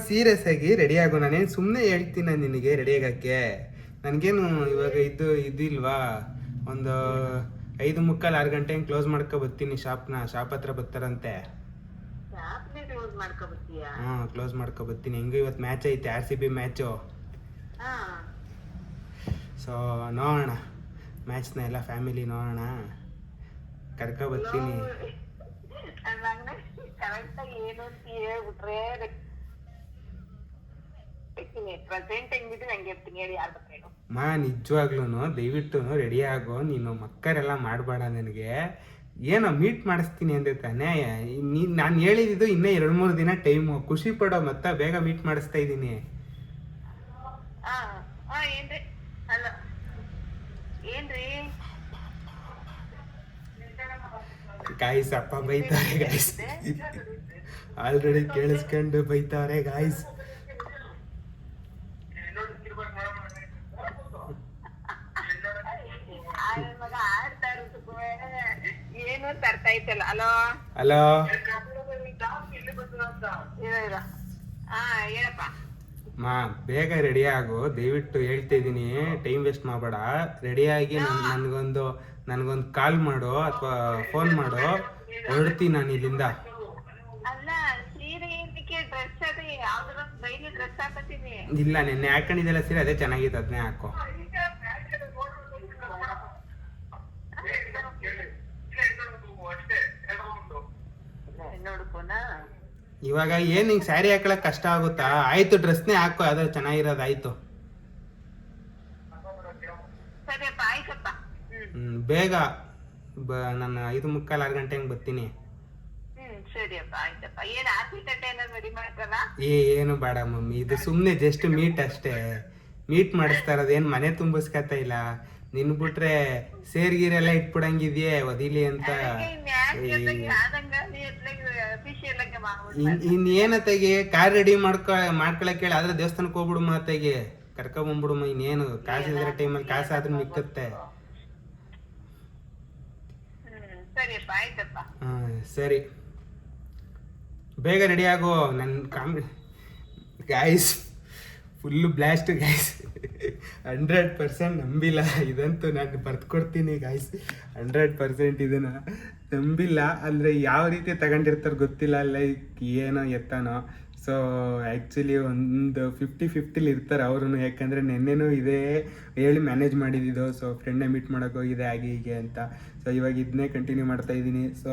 ಸೀರಿಯಸ್ ಆಗಿ ರೆಡಿ ಆಗು. ನಾನೇನು ಸುಮ್ಮನೆ ಹೇಳ್ತೀನಿ ನಿನಗೆ ರೆಡಿ ಆಗೋಕ್ಕೆ. ನನಗೇನು ಇವಾಗ ಇದಿಲ್ವಾ, ಒಂದು 5:45-6 ಗಂಟೆ ಕ್ಲೋಸ್ ಮಾಡ್ಕೊ ಬರ್ತೀನಿ ಶಾಪ್ ಹತ್ರ ಬರ್ತಾರಂತೆ. ಹಾಂ ಕ್ಲೋಸ್ ಮಾಡ್ಕೊ ಬರ್ತೀನಿ. ಹೆಂಗೂ ಇವತ್ತು ಮ್ಯಾಚ್ ಐತೆ, RCB ಮ್ಯಾಚು. ಸೊ ನೋಡೋಣ ಮ್ಯಾಚ್ನ ಎಲ್ಲ ಫ್ಯಾಮಿಲಿ ನೋಡೋಣ, ಕರ್ಕೊ ಬರ್ತೀನಿ. ನಿಜವಾಗ್ಲೂ ದಯವಿಟ್ಟು ರೆಡಿ ಆಗೋ. ನೀನು ಮಕ್ಕರೆಲ್ಲ ಮಾಡಬೇಡ, ನನಗೆ ಏನೋ ಮೀಟ್ ಮಾಡಿಸ್ತೀನಿ ಅಂದೆ ತಾನೇ. ನಾನು ಹೇಳಿದ್ದು ಇನ್ನೂ 2-3 ದಿನ ಟೈಮು. ಖುಷಿ ಪಡೋ, ಮತ್ತೆ ಬೇಗ ಮೀಟ್ ಮಾಡಿಸ್ತಾ ಇದ್ದೀನಿ. ಗಾಯ್ಸ್ ಅಪ್ಪ ಬೈತಾರೆ ಗಾಯ್ಸ್, ಆಲ್ರೆಡಿ ಕೇಳಿಸ್ಕೊಂಡು ಬೈತಾರೆ ಗಾಯ್ಸ್. ಏನು ತರ್ತಾ ಇತ್ತಲ್ಲ. ಹಲೋ ಹಲೋ, ಹೇಳಪ್ಪ. ಬೇಗ ರೆಡಿ ಆಗು ದಯವಿಟ್ಟು, ಹೇಳ್ತಾ ಇದ್ದೀನಿ. ಟೈಮ್ ವೇಸ್ಟ್ ಮಾಡಬೇಡ. ರೆಡಿಯಾಗಿ ನನಗೊಂದು ಕಾಲ್ ಮಾಡು ಅಥವಾ ಫೋನ್ ಮಾಡು, ಹೊರಡ್ತೀನಿ ನಾನು ಇಲ್ಲಿಂದ. ಇಲ್ಲ, ನಿನ್ನೆ ಹಾಕೊಂಡಿದ್ದೆಲ್ಲ ಸೀರೆ ಅದೇ ಚೆನ್ನಾಗಿತ್ತು, ಅದನ್ನೇ ಹಾಕೋ. ಇವಾಗ ಏನು ಹಿಂಗೆ ಸ್ಯಾರಿ ಹಾಕೊಳಕ್ ಕಷ್ಟ ಆಗುತ್ತಾ? ಆಯ್ತು ಡ್ರೆಸ್ನೇ ಹಾಕೋ, ಅದ್ರ ಚೆನ್ನಾಗಿರೋದು ಆಯ್ತು. ಬೇಗ ನಾನು 5:45-6 ಗಂಟೆಗೆ ಬರ್ತೀನಿ. ಏನು ಬೇಡ ಮಮ್ಮಿ, ಇದು ಸುಮ್ಮನೆ ಜಸ್ಟ್ ಮೀಟ್ ಅಷ್ಟೇ. ಮೀಟ್ ಮಾಡಿಸ್ತಾ ಇರೋದು, ಏನು ಮನೆ ತುಂಬಿಸ್ಕತ್ತ ಇಲ್ಲ. ನಿನ್ ಬಿಟ್ರೆ ಸೇರ್ಗೀರೆಲ್ಲ ಇಟ್ಬಿಡಂಗಿದ್ಯೆ ಒದಿಲಿ ಅಂತ. ಇನ್ನೇನತೆಗೆ ಕಾರ್ ರೆಡಿ ಮಾಡ್ಕೊಳಕ್ ಹೇಳಿ, ಆದ್ರೆ ದೇವಸ್ಥಾನಕ್ಕೆ ಹೋಗ್ಬಿಡುಮ್ಮ ಅತ್ತೆಗೆ, ಕರ್ಕೊಂಬಂದ್ಬಿಡುಮ್ಮ. ಇನ್ನೇನು ಕಾಸು ಇದ್ರೆ ಟೈಮಲ್ಲಿ ಕಾಸು ಆದ್ರೆ ಮಿಕ್ಕತ್ತೆ. ಸರಿ, ಬೇಗ ರೆಡಿ ಆಗೋ. ನನ್ನ ಗಾಯ್ಸ್ ಫುಲ್ಲು ಬ್ಲಾಸ್ಟ್ ಗಾಯ್ಸ್. 100% ನಂಬಿಲ್ಲ ಇದಂತೂ, ನಾನು ಬರ್ದ್ಕೊಡ್ತೀನಿ ಗಾಯ್ಸ್. 100% ಇದನ್ನು ನಂಬಿಲ್ಲ. ಅಂದರೆ ಯಾವ ರೀತಿ ತಗೊಂಡಿರ್ತಾರೆ ಗೊತ್ತಿಲ್ಲ, ಲೈಕ್ ಏನೋ ಎತ್ತಾನೋ. ಸೊ ಆ್ಯಕ್ಚುಲಿ ಒಂದು 50-50 ಇರ್ತಾರೆ ಅವರು, ಯಾಕಂದರೆ ನೆನ್ನೆನೂ ಇದೇ ಹೇಳಿ ಮ್ಯಾನೇಜ್ ಮಾಡಿದ್ದು. ಸೊ ಫ್ರೆಂಡ್ನೇ ಮೀಟ್ ಮಾಡೋಕೆ ಹೋಗಿದೆ ಹಾಗೆ ಹೀಗೆ ಅಂತ. ಸೊ ಇವಾಗ ಇದನ್ನೇ ಕಂಟಿನ್ಯೂ ಮಾಡ್ತಾಯಿದ್ದೀನಿ. ಸೊ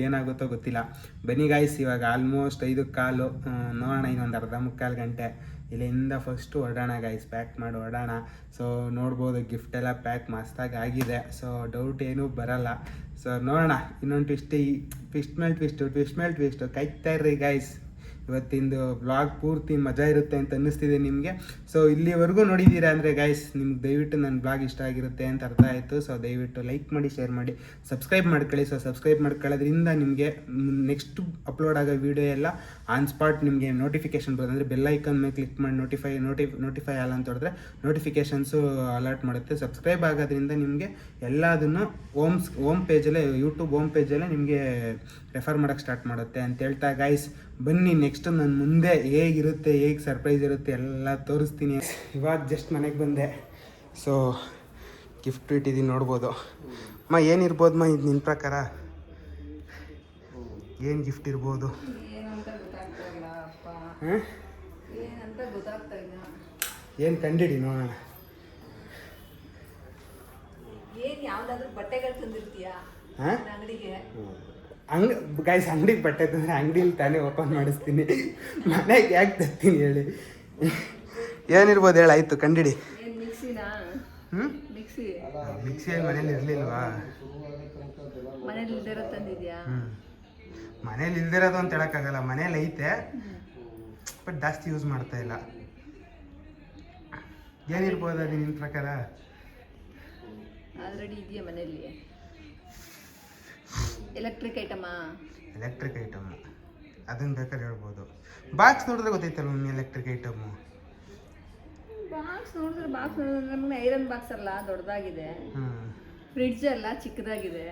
ಏನಾಗುತ್ತೋ ಗೊತ್ತಿಲ್ಲ. ಬನ್ನಿ ಗಾಯ್ಸ್, ಇವಾಗ ಆಲ್ಮೋಸ್ಟ್ 5:15 ನೋಡೋಣ, ಇನ್ನೊಂದು ಅರ್ಧ ಮುಕ್ಕಾಲು ಗಂಟೆ ಇಲ್ಲಿಂದ ಫಸ್ಟು ಹೊರಡೋಣ ಗಾಯ್ಸ್. ಪ್ಯಾಕ್ ಮಾಡಿ ಹೊರಡೋಣ. ಸೊ ನೋಡ್ಬೋದು ಗಿಫ್ಟ್ ಎಲ್ಲ ಪ್ಯಾಕ್ ಮಸ್ತಾಗಿ ಆಗಿದೆ. ಸೊ ಡೌಟ್ ಏನೂ ಬರಲ್ಲ. ಸೊ ನೋಡೋಣ, ಇನ್ನೊಂದು ಟ್ವಿಸ್ಟ್ ಮೇಲೆ ಟ್ವಿಸ್ಟು ಕಾಯ್ತಾ ಇರ್ರಿ ಗಾಯ್ಸ್. ಇವತ್ತಿಂದು ವ್ಲಾಗ್ ಪೂರ್ತಿ ಮಜಾ ಇರುತ್ತೆ ಅಂತ ಅನ್ನಿಸ್ತಿದೆ ನಿಮಗೆ. ಸೊ ಇಲ್ಲಿವರೆಗೂ ನೋಡಿದ್ದೀರಾ ಅಂದರೆ ಗೈಸ್, ನಿಮ್ಗೆ ದಯವಿಟ್ಟು ನನ್ನ ಬ್ಲಾಗ್ ಇಷ್ಟ ಆಗಿರುತ್ತೆ ಅಂತ ಅರ್ಥ ಆಯಿತು. ಸೊ ದಯವಿಟ್ಟು ಲೈಕ್ ಮಾಡಿ, ಶೇರ್ ಮಾಡಿ, ಸಬ್ಸ್ಕ್ರೈಬ್ ಮಾಡ್ಕೊಳ್ಳಿ. ಸೊ ಸಬ್ಸ್ಕ್ರೈಬ್ ಮಾಡ್ಕೊಳ್ಳೋದ್ರಿಂದ ನಿಮಗೆ ನೆಕ್ಸ್ಟ್ ಅಪ್ಲೋಡ್ ಆಗೋ ವೀಡಿಯೋ ಎಲ್ಲ ಆನ್ ಸ್ಪಾಟ್ ನಿಮಗೆ ನೋಟಿಫಿಕೇಶನ್ ಬರುತ್ತೆ. ಅಂದರೆ ಬೆಲ್ ಐಕನ್ ಮೇಲೆ ಕ್ಲಿಕ್ ಮಾಡಿ ನೋಟಿಫೈ ಆಲ್ ಅಂತ ಹೊಡೆದ್ರೆ ನೋಟಿಫಿಕೇಷನ್ಸು ಅಲರ್ಟ್ ಮಾಡುತ್ತೆ. ಸಬ್ಸ್ಕ್ರೈಬ್ ಆಗೋದ್ರಿಂದ ನಿಮಗೆ ಎಲ್ಲದನ್ನು ಹೋಮ್ ಪೇಜಲ್ಲೇ, ಯೂಟ್ಯೂಬ್ ಹೋಮ್ ಪೇಜಲ್ಲೇ ನಿಮಗೆ ರೆಫರ್ ಮಾಡೋಕ್ಕೆ ಸ್ಟಾರ್ಟ್ ಮಾಡುತ್ತೆ ಅಂತ ಹೇಳ್ತಾ ಗೈಸ್, ಬನ್ನಿ ನೆಕ್ಸ್ಟ್ ನಾನು ಮುಂದೆ ಹೇಗಿರುತ್ತೆ, ಹೇಗೆ ಸರ್ಪ್ರೈಸ್ ಇರುತ್ತೆ ಎಲ್ಲ ತೋರಿಸ್ತೀನಿ. ಇವಾಗ ಜಸ್ಟ್ ಮನೆಗೆ ಬಂದೆ. ಸೊ ಗಿಫ್ಟ್ ಇಟ್ಟಿದ್ದೀನಿ ನೋಡ್ಬೋದು. ಏನಿರ್ಬೋದು ಇದು ನಿನ್ನ ಪ್ರಕಾರ? ಏನು ಗಿಫ್ಟ್ ಇರ್ಬೋದು? ಏನು ಕಂಡಿಡಿ ನೋಡೋಣ. ಗೈಸ್ ಅಂಗಡಿಗೆ ಬಟ್ಟೆ ತಂದರೆ ಅಂಗಡಿಲಿ ತಾನೇ ಓಪನ್ ಮಾಡಿಸ್ತೀನಿ, ಮನೆಗೆ ಯಾಕೆ ತರ್ತೀನಿ ಹೇಳಿ? ಏನಿರ್ಬೋದು ಹೇಳಿ? ಆಯಿತು ಕಂಡಿಡಿ. ಮಿಕ್ಸಿ ಮನೇಲಿ ಇರಲಿಲ್ವಾ? ಮನೇಲಿ ಇಲ್ದಿರೋದು ಅಂತ ಹೇಳೋಕ್ಕಾಗಲ್ಲ, ಮನೇಲಿ ಐತೆ ಬಟ್ ಜಾಸ್ತಿ ಯೂಸ್ ಮಾಡ್ತಾ ಇಲ್ಲ. ಏನಿರ್ಬೋದು ಅದು ನಿನ್ನ ಪ್ರಕಾರ? ಆಲ್ರೆಡಿ ಇದೆಯಾ ಮನೆಯಲ್ಲಿ? ಎಲೆಕ್ಟ್ರಿಕ್ ಐಟಮ್ ಅದನ್ನ ಬೇಕಾದ್ರೆ ಹೇಳ್ಬೋದು. ಬಾಕ್ಸ್ ನೋಡಿದ್ರೆ ಗೊತ್ತೈತಲ್ಲ ಮಮ್ಮಿ, ಎಲೆಕ್ಟ್ರಿಕ್ ಐಟಮು. ಬಾಕ್ಸ್ ನೋಡಿದ್ರೆ ನಮಗೆ ಐರನ್ ಬಾಕ್ಸ್ ಅಲ್ಲ ದೊಡ್ಡದಾಗಿದೆ, ಫ್ರಿಡ್ಜ್ ಅಲ್ಲ ಚಿಕ್ಕದಾಗಿದೆ.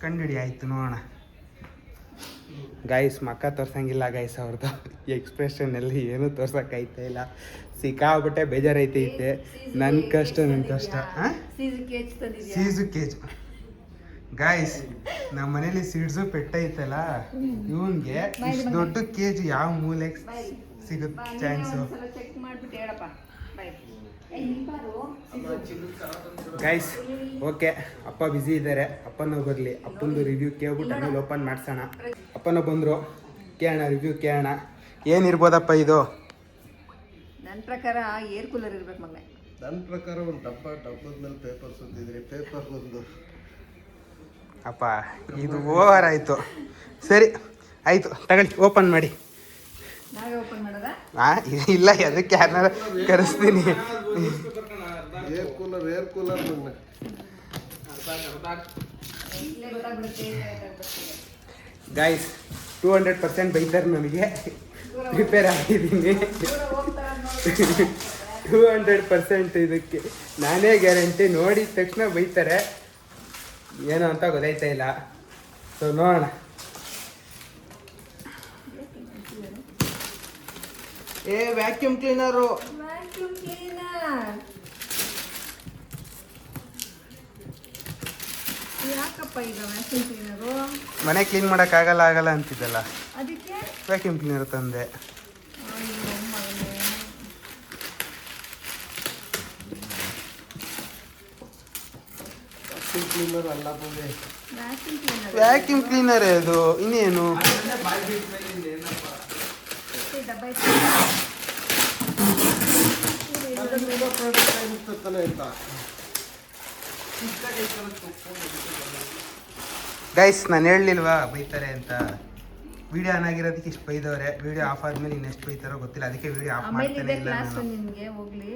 ಕಂಡಿಡಿ. ಆಯಿತು ನೋಡೋಣ ಗೈಸ್. ಮಕ್ಕ ತೋರ್ಸಂಗಿಲ್ಲ ಗೈಸ್, ಅವ್ರದ್ದು ಎಕ್ಸ್ಪ್ರೆಷನ್ ಎಲ್ಲಿ ಏನೂ ತೋರ್ಸೋಕ್ಕಾಯ್ತಾ ಇಲ್ಲ. ಸಿಕ್ಕಾಬಿಟ್ಟೆ ಬೇಜಾರೈತೈತೆ. ನನ್ನ ಕಷ್ಟ ಸೀಸು ಕೇಜ್ ಗಾಯ್ಸ್. ನಮ್ಮ ಮನೇಲಿ ಸೀಡ್ಸು ಪೆಟ್ಟೈತಲ್ಲ, ಇವನ್ಗೆ ಇಷ್ಟು ದೊಡ್ಡ ಕೇಜ್ ಯಾವ ಮೂಲೆಗೆ ಸಿಗುತ್ತೆ ಚಾನ್ಸು? ಗೈಸ್ ಓಕೆ, ಅಪ್ಪ ಬ್ಯುಸಿ ಇದ್ದಾರೆ, ಅಪ್ಪನ ಬರಲಿ, ಅಪ್ಪಂದು ರಿವ್ಯೂ ಕೇಳ್ಬಿಟ್ಟು ಆಮೇಲೆ ಓಪನ್ ಮಾಡ್ಸೋಣ. ಅಪ್ಪನ ಬಂದರು, ಕೇಳೋಣ ರಿವ್ಯೂ ಕೇಳೋಣ. ಏನಿರ್ಬೋದಪ್ಪ ಇದು? ನನ್ನ ಪ್ರಕಾರ ಏರ್ ಕೂಲರ್ ಇರ್ಬೇಕು ಮಗನೇ. ನನ್ನ ಪ್ರಕಾರ ಒಂದು ಡಬ್ಬದ ಮೇಲೆ ಪೇಪರ್ ಸುತ್ತಿದ್ರಿ, ಪೇಪರ್ ಒಂದು. ಅಪ್ಪ ಇದು ಓವರ್ ಆಯಿತು. ಸರಿ ಆಯಿತು ತಗೊಳ್ಳಿ, ಓಪನ್ ಮಾಡಿ. ನಾವೇ ಓಪನ್ ಮಾಡೋದಾ? ಇಲ್ಲ, ಅದಕ್ಕೆ ಯಾರನ್ನಾರ ಕರೆಸ್ತೀನಿ. ಏರ್ ಕೂಲರ್ ಗೈಸ್ 200% ಬೈತಾರೆ ನನಗೆ, ಪ್ರಿಪೇರ್ ಆಗಿದ್ದೀನಿ 200% ಇದಕ್ಕೆ ನಾನೇ ಗ್ಯಾರಂಟಿ. ನೋಡಿದ ತಕ್ಷಣ ಬೈತಾರೆ, ಏನು ಅಂತ ಗೊತ್ತಾಯ್ತಾ ಇಲ್ಲ. ಸೊ ನೋಡೋಣ. Vacuum cleaner. ಯಾಕಪ್ಪ ಈಗ ವ್ಯಾಕ್ಯೂಮ್ ಕ್ಲೀನರು? ಮನೆ ಕ್ಲೀನ್ ಮಾಡೋಕ್ಕಾಗಲ್ಲ ಅಂತಿದ್ದಲ್ಲ, ಅದಕ್ಕೆ ವ್ಯಾಕ್ಯೂಮ್ ಕ್ಲೀನರ್ ತಂದೆ. ಕ್ಲೀನರ್ ಅಲ್ಲ, ವ್ಯಾಕ್ಯೂಮ್ ಕ್ಲೀನರ್ ಅದು, ಇನ್ನೇನು? ಗೈಸ್ ನಾನು ಹೇಳಲಿಲ್ವಾ ಬೈತಾರೆ ಅಂತ. ವಿಡಿಯೋ ಆನ್ ಆಗಿರೋದಕ್ಕೆ ಇಷ್ಟು ಬೈದವ್ರೆ. ವಿಡಿಯೋ ಆಫ್ ಆದ್ಮೇಲೆ ಇನ್ನೆಷ್ಟು ಬೈತಾರೋ ಗೊತ್ತಿಲ್ಲ. ಅದಕ್ಕೆ ವಿಡಿಯೋ ಆಫ್ ಆಮೇಲೆ ಮಾಡ್ತಾನೆ ಇದೆ ಇಲ್ಲ ಕ್ಲಾಸ್ ನಾನು. ನಿನ್ಗೆ ಹೋಗ್ಲಿ.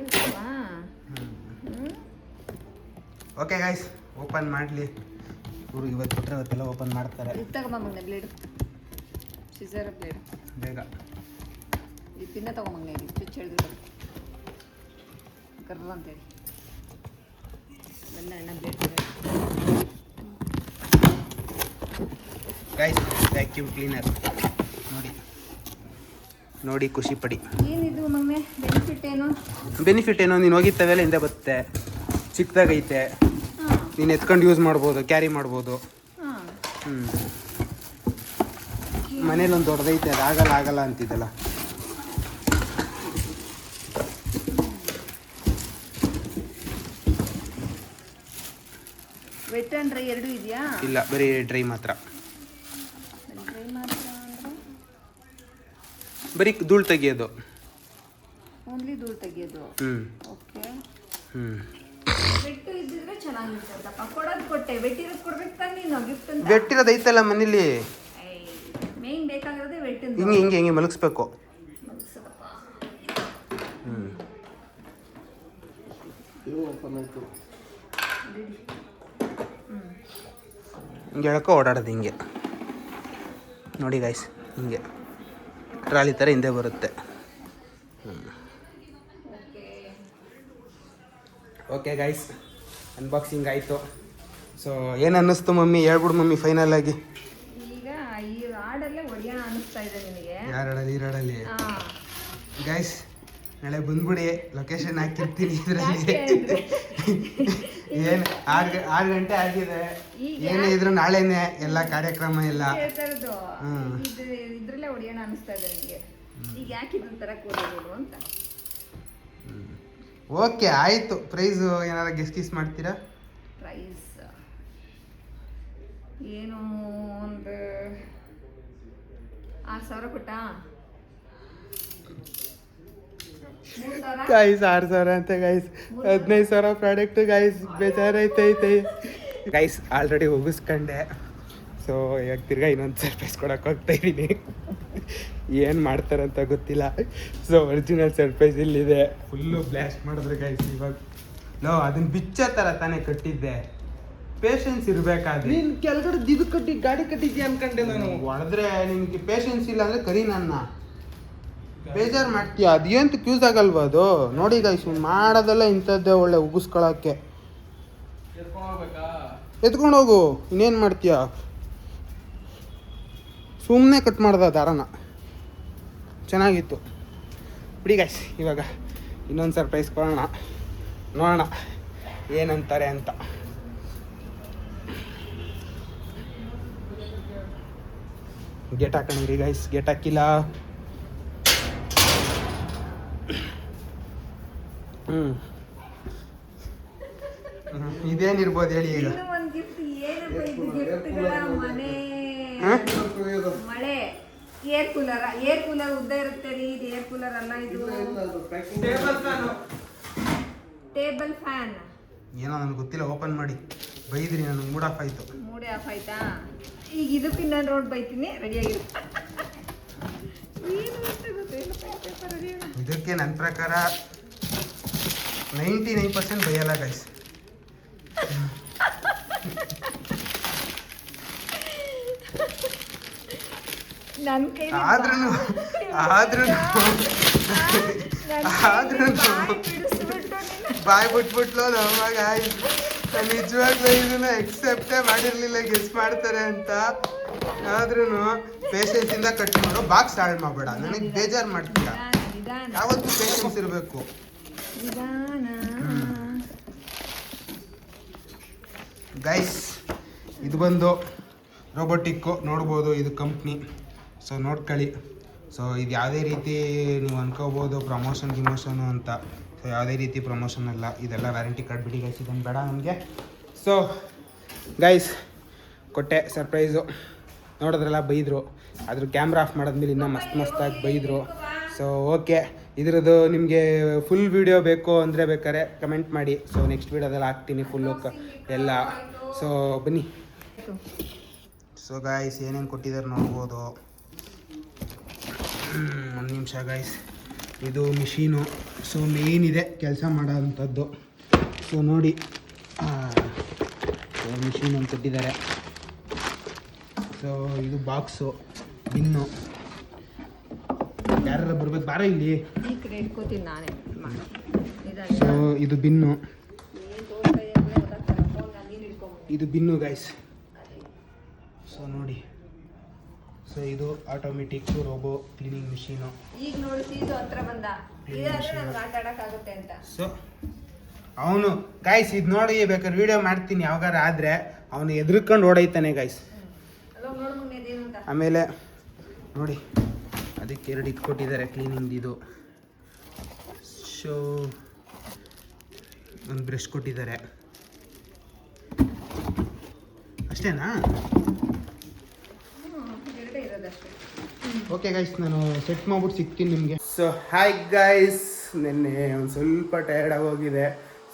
ಓಕೆ ಗೈಸ್, ಓಪನ್ ಮಾಡಲಿ. ಇವರು ಇವತ್ತು ಬಿಟ್ಟರೆ ಇವತ್ತೆಲ್ಲ ಓಪನ್ ಮಾಡ್ತಾರೆ. ಇದು ತಗೊಂಬಂದೆ ಬ್ಲೇಡ್, ಸಿಸರ್ ಬ್ಲೇಡ್ ಬೇಗ. ಈ ಪಿನ್ನ ತಗೊಂಬಂಗೆ ಇಲ್ಲಿ ಚುಚ್ಚು ಹಿಡಿದು ಕರ್ರ ಅಂತೇಳಿ ಬೆಲ್ಲ ಎಣ್ಣೆ ಬ್ಲೇಡ್. ಗೈಸ್ ವ್ಯಾಕ್ಯೂಮ್ ಕ್ಲೀನರ್ ನೋಡಿ ಖುಷಿ ಪಡಿ. ಏನಿದು ಮಗನೆ ಬೆನಿಫಿಟ್ ಏನು? ಬೆನಿಫಿಟ್ ಏನೋ, ನೀನು ಹೋಗಿತ್ತವೆಲ್ಲ ಹಿಂದೆ ಬರುತ್ತೆ, ಚಿಕ್ಕದಾಗೈತೆ, ನೀನು ಎತ್ಕೊಂಡು ಯೂಸ್ ಮಾಡ್ಬೋದು, ಕ್ಯಾರಿ ಮಾಡ್ಬೋದು. ಮನೇಲಿ ಒಂದು ದೊಡ್ಡದೈತೆ, ಅದು ಆಗಲ್ಲ ಅಂತಿದ್ದಲ್ಲ. ವೆಟ್ ಆ್ಯಂಡ್ ಡ್ರೈ ಎರಡೂ ಇದೆಯಾ? ಇಲ್ಲ, ಬರೀ ಡ್ರೈ ಮಾತ್ರ. ಡ್ರೈ ಮಾತ್ರ ಅಂದರೆ ಬರೀ ಧೂಳು ತೆಗಿಯೋದು. ಓನ್ಲಿ ಧೂಳು ತೆಗಿಯೋದು. ಓಕೆ. ವೆಟ್ಟು ಇದ್ದಿದ್ರೆ ಚೆನ್ನಾಗಿರ್ತದಪ್ಪ. ಕೊಡೋದು ಕೊಟ್ಟೆ, ವೆಟ್ಟಿರೋದು ಕೊಡ್ಬೇಕು ತಾನೆ ನೀನು ಗಿಫ್ಟ್ ಅಂತ. ವೆಟ್ಟಿರೋದು ಐತಲ್ಲ ಮನೇಲಿ. ಮೇನ್ ಬೇಕಾಗಿರೋದೇ ವೆಟ್ಟಿಂದ. ಹಿಂಗೆ ಮಲಗಿಸ್ಬೇಕು. ಹಿಂಗೆ ಎಳ್ಕೊ ಓಡಾಡೋದು ಹಿಂಗೆ ನೋಡಿ ಗೈಸ್, ಹಿಂಗೆ ಟ್ರಾಲಿ ಥರ ಹಿಂದೆ ಬರುತ್ತೆ. ಓಕೆ ಗೈಸ್, ಅನ್ಬಾಕ್ಸಿಂಗ್ ಆಯಿತು. ಸೊ ಏನು ಅನ್ನಿಸ್ತು ಮಮ್ಮಿ? ಹೇಳ್ಬಿಡು ಮಮ್ಮಿ ಫೈನಲ್ ಆಗಿ. ಈಗ ಈ ಹಾಡಲ್ಲೇ ಹೊಡೆಯೋಣ ಅನ್ನಿಸ್ತಾ ಇದೆ ನಿನಗೆ? ಯಾರಡಲ್ಲಿ ಈರಾಡಲ್ಲಿ ಗೈಸ್, ನಾಳೆ ಬಂದ್ಬಿಡಿ, ಲೊಕೇಶನ್ ಹಾಕಿರ್ತೀನಿ ಇದರಲ್ಲಿ. ಏನು 6 ಗಂಟೆ ಆಗಿದೆ, ಏನೇ ಇದ್ರು ನಾಳೆನೇ ಎಲ್ಲ ಕಾರ್ಯಕ್ರಮ ಎಲ್ಲ. ಇದ್ರಲ್ಲೇ ಹೊಡೆಯೋಣ ಅನಿಸ್ತಾ ಇದೆ ನಿಮಗೆ. ಈಗ ಯಾಕೆ ಇದನ್ನ ತರಕ್ಕೆ ಹೋಗೋದು ಅಂತ. ಓಕೆ ಆಯಿತು. ಪ್ರೈಸು ಏನಾರು ಗೆಸ್ ಮಾಡ್ತೀರಾ? ಪ್ರೈಸ್ ಏನು ಒಂದು 6,000 ಕೊಟ್ಟಾ? ಗೈಸ್ 6,000 ಅಂತ ಗೈಸ್. 15,000 product guys. ಬೇಜಾರೈತೈತೆ ಗೈಸ್. ಆಲ್ರೆಡಿ ಹೋಗಿಸ್ಕೊಂಡೆ. ಸೊ ಇವಾಗ ತಿರ್ಗಾ ಇನ್ನೊಂದು ಸರ್ಪ್ರೈಸ್ ಕೊಡೋಕೆ ಹೋಗ್ತಾ ಇದ್ದೀನಿ. ಏನು ಮಾಡ್ತಾರಂತ ಗೊತ್ತಿಲ್ಲ. ಸೊ ಒರಿಜಿನಲ್ ಸರ್ಪ್ರೈಸ್ ಇಲ್ಲಿದೆ. ಫುಲ್ಲು ಬ್ಲಾಸ್ಟ್ ಮಾಡಿದ್ರೆ ಗೈಸ್. ಇವಾಗ ಅದನ್ನ ಬಿಚ್ಚೋ ಥರ ತಾನೇ ಕಟ್ಟಿದ್ದೆ. ಪೇಷನ್ಸ್ ಇರಬೇಕಾದ್ರೆ. ನೀನು ಕೆಳಗಡೆ ಇದು ಕಟ್ಟಿ ಗಾಡಿ ಕಟ್ಟಿದ್ಯಾ ಅನ್ಕೊಂಡೆ ನಾನು. ಹೊಡೆದ್ರೆ ನಿನಗೆ ಪೇಷನ್ಸ್ ಇಲ್ಲ ಅಂದರೆ ಕರಿ ನನ್ನ. ಬೇಜಾರು ಮಾಡ್ತೀಯ. ಅದೇಂತ ಕ್ಯೂಸ್ ಆಗಲ್ವಾ ಅದು? ನೋಡಿ ಗೈಸ್, ಮಾಡೋದೆಲ್ಲ ಇಂಥದ್ದೇ ಒಳ್ಳೆ ಉಗಿಸ್ಕೊಳಕ್ಕೆ. ಎತ್ಕೊಂಡು ಹೋಗು, ಇನ್ನೇನು ಮಾಡ್ತೀಯ? ಸುಮ್ಮನೆ ಕಟ್ ಮಾಡ್ದ ದಾರನ. ಚೆನ್ನಾಗಿತ್ತು ಬಿಡಿ ಗೈಸ್. ಇವಾಗ ಇನ್ನೊಂದು ಸರ್ಪ್ರೈಸ್ ಕೊಡೋಣ, ನೋಡೋಣ ಏನಂತಾರೆ ಅಂತ. Gate ಹಾಕೊಂಡಿರಿ guys. ಗೇಟ್ ಹಾಕಿಲ್ಲ. ಇದೇನಿರ್ಬೋದು ಹೇಳಿ ಈಗ? ಒಂದು ಗಿಫ್ಟ್ ಏನಪ್ಪ ಇದು? ಗಿಫ್ಟ್ಗಳ ಮನೆ ಮಳೆ. ಏರ್ ಕೂಲರ್ ಉದ್ದ ಇರುತ್ತೆ ರೀ. ಇದು ಏರ್ ಕೂಲರ್ ಅಲ್ಲ, ಇದು ಟೇಬಲ್ ಫ್ಯಾನ್. ಏನೋ ನನಗೆ ಗೊತ್ತಿಲ್ಲ. ಓಪನ್ ಮಾಡಿ ಬೈದ್ರಿ, ನನಗೆ ಮೂಡ್ ಆಫ್ ಆಯಿತು. ಮೂಡೆ ಆಫ್ ಆಯ್ತಾ? ಈಗ ಇದಕ್ಕೆ ನಾನು ರೋಡ್ ಬೈತೀನಿ. ರೆಡಿಯಾಗಿರು. ಇದಕ್ಕೆ ನನ್ನ ಪ್ರಕಾರ 99% ಬೈಯಲ್ಲ ಗೈಸ್. ನನ್ನ ಕೈ ಆದ್ರೂ ಬಾಯ್ ಬಿಟ್ಬಿಟ್ಲು ನಮ್ಮ ಗಾಯ್ಸ್. ನಿಜವಾಗ್ಲೂ ಇದನ್ನ ಎಕ್ಸೆಪ್ಟೇ ಮಾಡಿರ್ಲಿಲ್ಲ ಗೆಸ್ ಮಾಡ್ತಾರೆ ಅಂತ. ಆದ್ರೂ ಪೇಷನ್ಸ್ ಇಂದ ಕಟ್ ಮಾಡೋ. ಬಾಕ್ಸ್ ಹಾಳು ಮಾಡಬೇಡ, ನನಗೆ ಬೇಜಾರು ಮಾಡ್ತೀಯ. ಯಾವತ್ತೂ ಪೇಷನ್ಸ್ ಇರಬೇಕು. ಗೈಸ್, ಇದು ಬಂದು ರೋಬೋಟಿಕ್ಕು ನೋಡ್ಬೋದು. ಇದು ಕಂಪ್ನಿ. ಸೊ ನೋಡ್ಕೊಳ್ಳಿ. ಸೊ ಇದು ಯಾವುದೇ ರೀತಿ ನೀವು ಅನ್ಕೋಬೋದು ಗಿಮೋಷನು ಅಂತ. ಸೊ ಯಾವುದೇ ರೀತಿ ಪ್ರಮೋಷನ್ ಅಲ್ಲ. ಇದೆಲ್ಲ ವ್ಯಾರಂಟಿ ಕಾರ್ಡ್. ಬಿಡಿ ಗೈಸ್, ಇದನ್ನು ಬೇಡ ನಮಗೆ. ಸೊ ಗೈಸ್, ಕೊಟ್ಟೆ ಸರ್ಪ್ರೈಸು. ನೋಡಿದ್ರಲ್ಲ, ಬೈದರು. ಅದ್ರ ಕ್ಯಾಮ್ರಾ ಆಫ್ ಮಾಡಿದ್ಮೇಲೆ ಇನ್ನೂ ಮಸ್ತಾಗಿ ಬೈದರು. ಸೊ ಓಕೆ, ಇದ್ರದ್ದು ನಿಮಗೆ ಫುಲ್ ವೀಡಿಯೋ ಬೇಕು ಅಂದರೆ ಬೇಕಾದ್ರೆ ಕಮೆಂಟ್ ಮಾಡಿ. ಸೊ ನೆಕ್ಸ್ಟ್ ವೀಡಿಯೋದಲ್ಲಿ ಹಾಕ್ತೀನಿ ಫುಲ್ಲು ಎಲ್ಲ. ಸೊ ಬನ್ನಿ. ಸೊ ಗಾಯ್ಸ್ ಏನೇನು ಕೊಟ್ಟಿದ್ದಾರೆ ನೋಡ್ಬೋದು. ಒಂದು ನಿಮಿಷ ಗಾಯ್ಸ್, ಇದು ಮಿಷೀನು. ಸೊ ಮೇನ್ ಇದೆ ಕೆಲಸ ಮಾಡೋವಂಥದ್ದು. ಸೊ ನೋಡಿ ಮಿಷೀನ್ ಒಂದು ಕೊಟ್ಟಿದ್ದಾರೆ. ಸೊ ಇದು ಬಾಕ್ಸು, ಬಿನ್ನು. ಯಾರು ಬರ್ಬೇಕು ಬಾರ ಇಲ್ಲಿ. ಈ ಕಡೆ ಇಟ್ಕೋತೀನಿ ನಾನೇ. ಸೊ ಇದು ಬಿನ್ನು, ಇದು ಬಿನ್ನು ಗಾಯ್ಸ್. ಸೊ ನೋಡಿ, ಸೊ ಇದು ಆಟೋಮೆಟಿಕ್ ರೋಬೋ ಕ್ಲೀನಿಂಗ್ ಮಿಷೀನು. ಈಗ ನೋಡಿ ಸೀಸು ಹತ್ರ ಬಂದ, ಇದಾದ್ರೆ ನಮ್ಗೆ ಆಟ ಆಡೋಕ್ಕಾಗುತ್ತೆ ಅಂತ. ಸೊ ಅವನು ಗಾಯ್ಸ್ ಇದು ನೋಡಿ, ಬೇಕಾದ್ರೆ ವಿಡಿಯೋ ಮಾಡ್ತೀನಿ ಯಾವಾಗಾರ ಆದರೆ, ಅವನು ಎದುರ್ಕೊಂಡು ಓಡೈತಾನೆ ಗಾಯ್ಸ್. ಅಲ್ಲೋಗಿ ನೋಡು ಮುನ್ನೆ ಇದೇನು ಅಂತ. ಆಮೇಲೆ ನೋಡಿ ಅದಕ್ಕೆ 2 ಇಟ್ಕೊಟ್ಟಿದ್ದಾರೆ ಕ್ಲೀನಿಂಗ್. ಇದು ಸೊ ಒಂದು ಬ್ರಷ್ ಕೊಟ್ಟಿದ್ದಾರೆ. ಅಷ್ಟೇನಾ? ಎರಡೇ ಇರೋದಷ್ಟೇ. ಓಕೆ ಗೈಸ್, ನಾನು ಸೆಟ್ ಮಾಡ್ಬಿಟ್ಟು ಸಿಗ್ತೀನಿ ನಿಮಗೆ. ಸೊ ಹಾಯ್ ಗೈಸ್, ನಿನ್ನೆ ಒಂದು ಸ್ವಲ್ಪ ಟಯರ್ಡ್ ಆಗೋಗಿದೆ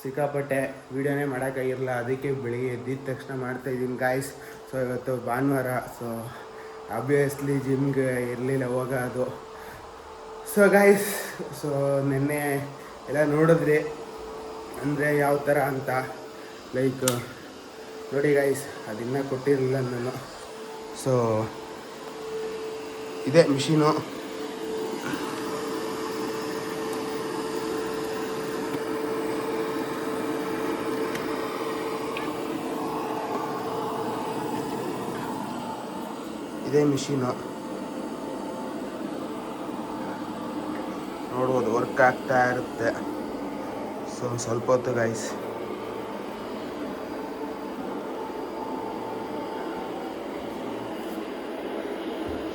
ಸಿಕ್ಕಾಪಟ್ಟೆ. ವೀಡಿಯೋನೇ ಮಾಡೋಕ್ಕಾಗಿರಲ್ಲ, ಅದಕ್ಕೆ ಬೆಳಿಗ್ಗೆ ಎದ್ದಿದ ತಕ್ಷಣ ಮಾಡ್ತಾಯಿದ್ದೀನಿ ಗಾಯ್ಸ್. ಸೊ ಇವತ್ತು ಭಾನುವಾರ, ಸೊ ಆಬ್ವಿಯಸ್ಲಿ ಜಿಮ್ಗೆ ಇರಲಿಲ್ಲ ಹೋಗೋದು. ಸೊ ಗಾಯ್ಸ್, ಸೊ ನಿನ್ನೆ ಎಲ್ಲ ನೋಡಿದ್ರಿ ಅಂದರೆ ಯಾವ ಥರ ಅಂತ. ಲೈಕ್ ನೋಡಿ ಗಾಯ್ಸ್, ಅದನ್ನ ಕೊಟ್ಟಿರಲಿಲ್ಲ ನಾನು. ಸೊ ಇದೇ ಮಿಷೀನು. ಇದೇ ಮಿಷೀನು ನೋಡ್ಬೋದು, ವರ್ಕ್ ಆಗ್ತಾ ಇರುತ್ತೆ. ಸೊ ಸ್ವಲ್ಪ ಹೊತ್ತು ಗೈಸ್.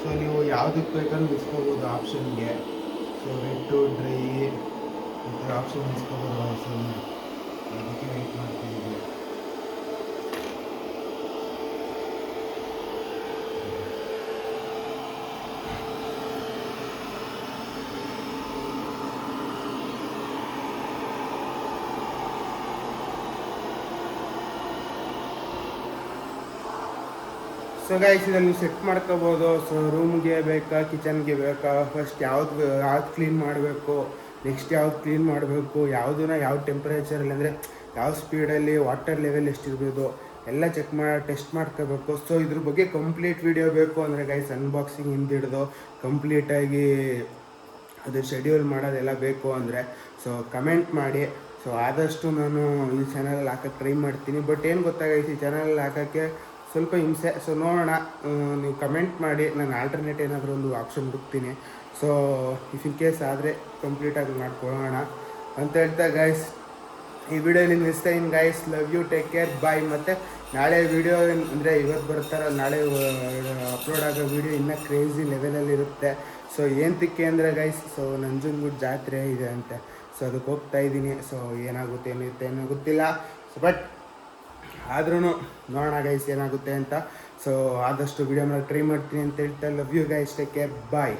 ಸೊ ನೀವು ಯಾವುದಕ್ಕೆ ಬೇಕಂದ್ರೆ ಇಸ್ಕೋಬೋದು ಆಪ್ಷನ್ಗೆ. ಸೊ ವೆಟ್ಟು ಡ್ರೈ ಈ ಥರ ಆಪ್ಷನ್ ಇಸ್ಕೋಬೋದು. ಸೊ ಅದಕ್ಕೆ ವೆಯ್ಟ್ ಮಾಡ್ತಿದ್ದೀವಿ. ಸೊ ಗೈಸ್, ಇದನ್ನು ನೀವು ಸೆಟ್ ಮಾಡ್ಕೋಬೋದು. ಸೊ ರೂಮ್ಗೆ ಬೇಕಾ, ಕಿಚನ್ಗೆ ಬೇಕಾ, ಫಸ್ಟ್ ಯಾವ್ದು ಕ್ಲೀನ್ ಮಾಡಬೇಕು, ನೆಕ್ಸ್ಟ್ ಯಾವ್ದು ಕ್ಲೀನ್ ಮಾಡಬೇಕು, ಯಾವುದನ್ನ ಯಾವ ಟೆಂಪ್ರೇಚರಲ್ಲಿ ಅಂದರೆ ಯಾವ ಸ್ಪೀಡಲ್ಲಿ ವಾಟರ್ ಲೆವೆಲ್ ಎಷ್ಟಿರ್ಬೋದು ಎಲ್ಲ ಟೆಸ್ಟ್ ಮಾಡ್ಕೋಬೇಕು. ಸೊ ಇದ್ರ ಬಗ್ಗೆ ಕಂಪ್ಲೀಟ್ ವಿಡಿಯೋ ಬೇಕು ಅಂದರೆ ಗೈಸ್, ಅನ್ಬಾಕ್ಸಿಂಗ್ ಹಿಂದಿಡ್ದು ಕಂಪ್ಲೀಟಾಗಿ ಅದ್ರ ಶೆಡ್ಯೂಲ್ ಮಾಡೋದೆಲ್ಲ ಬೇಕು ಅಂದರೆ ಸೊ ಕಮೆಂಟ್ ಮಾಡಿ. ಸೊ ಆದಷ್ಟು ನಾನು ಈ ಚಾನಲಲ್ಲಿ ಹಾಕೋಕ್ಕೆ ಟ್ರೈ ಮಾಡ್ತೀನಿ. ಬಟ್ ಏನು ಗೊತ್ತಾಗೈತಿ, ಈ ಚಾನಲಲ್ಲಿ ಹಾಕೋಕ್ಕೆ ಸ್ವಲ್ಪ ಹಿಂಸೆ. ಸೊ ನೋಡೋಣ, ನೀವು ಕಮೆಂಟ್ ಮಾಡಿ, ನಾನು ಆಲ್ಟರ್ನೇಟ್ ಏನಾದರೂ ಒಂದು ಆಪ್ಷನ್ ಹುಡುಕ್ತೀನಿ. ಸೊ ಇಫ್ ಇನ್ ಕೇಸ್ ಆದರೆ ಕಂಪ್ಲೀಟಾಗಿ ಮಾಡ್ಕೊಳ್ಳೋಣ ಅಂತ ಹೇಳ್ತಾ ಗೈಸ್, ಈ ವಿಡಿಯೋಲಿ ನಿಲ್ಲಿಸ್ತಾ ಇದ್ದೀನಿ guys. Love you, take care, bye. ಮತ್ತು ನಾಳೆ ವಿಡಿಯೋ ಅಂದರೆ ಇವತ್ತು ಬರ್ತಾರ, ನಾಳೆ ಅಪ್ಲೋಡ್ ಆಗೋ ವಿಡಿಯೋ ಇನ್ನೂ ಕ್ರೇಜಿ ಲೆವೆಲಲ್ಲಿ ಇರುತ್ತೆ. ಸೊ ಏನಕ್ಕೆ ಅಂದರೆ ಗೈಸ್, ಸೊ ನಂಜನಗೂಡು ಜಾತ್ರೆ ಇದೆ ಅಂತೆ. ಸೊ ಅದಕ್ಕೆ ಹೋಗ್ತಾ ಇದ್ದೀನಿ. ಸೊ ಏನಾಗುತ್ತೆ ಏನಿರುತ್ತೆ ಏನೋ ಗೊತ್ತಿಲ್ಲ. ಸೊ ಬಟ್ ಆದ್ರೂ ನೋಡೋಣ ಗೈಸ್ ಏನಾಗುತ್ತೆ ಅಂತ. ಸೊ ಆದಷ್ಟು ವಿಡಿಯೋ ಮಾಡಿ ಟ್ರೈ ಮಾಡ್ತೀನಿ ಅಂತ ಹೇಳ್ತಾ, love you guys, take care, bye.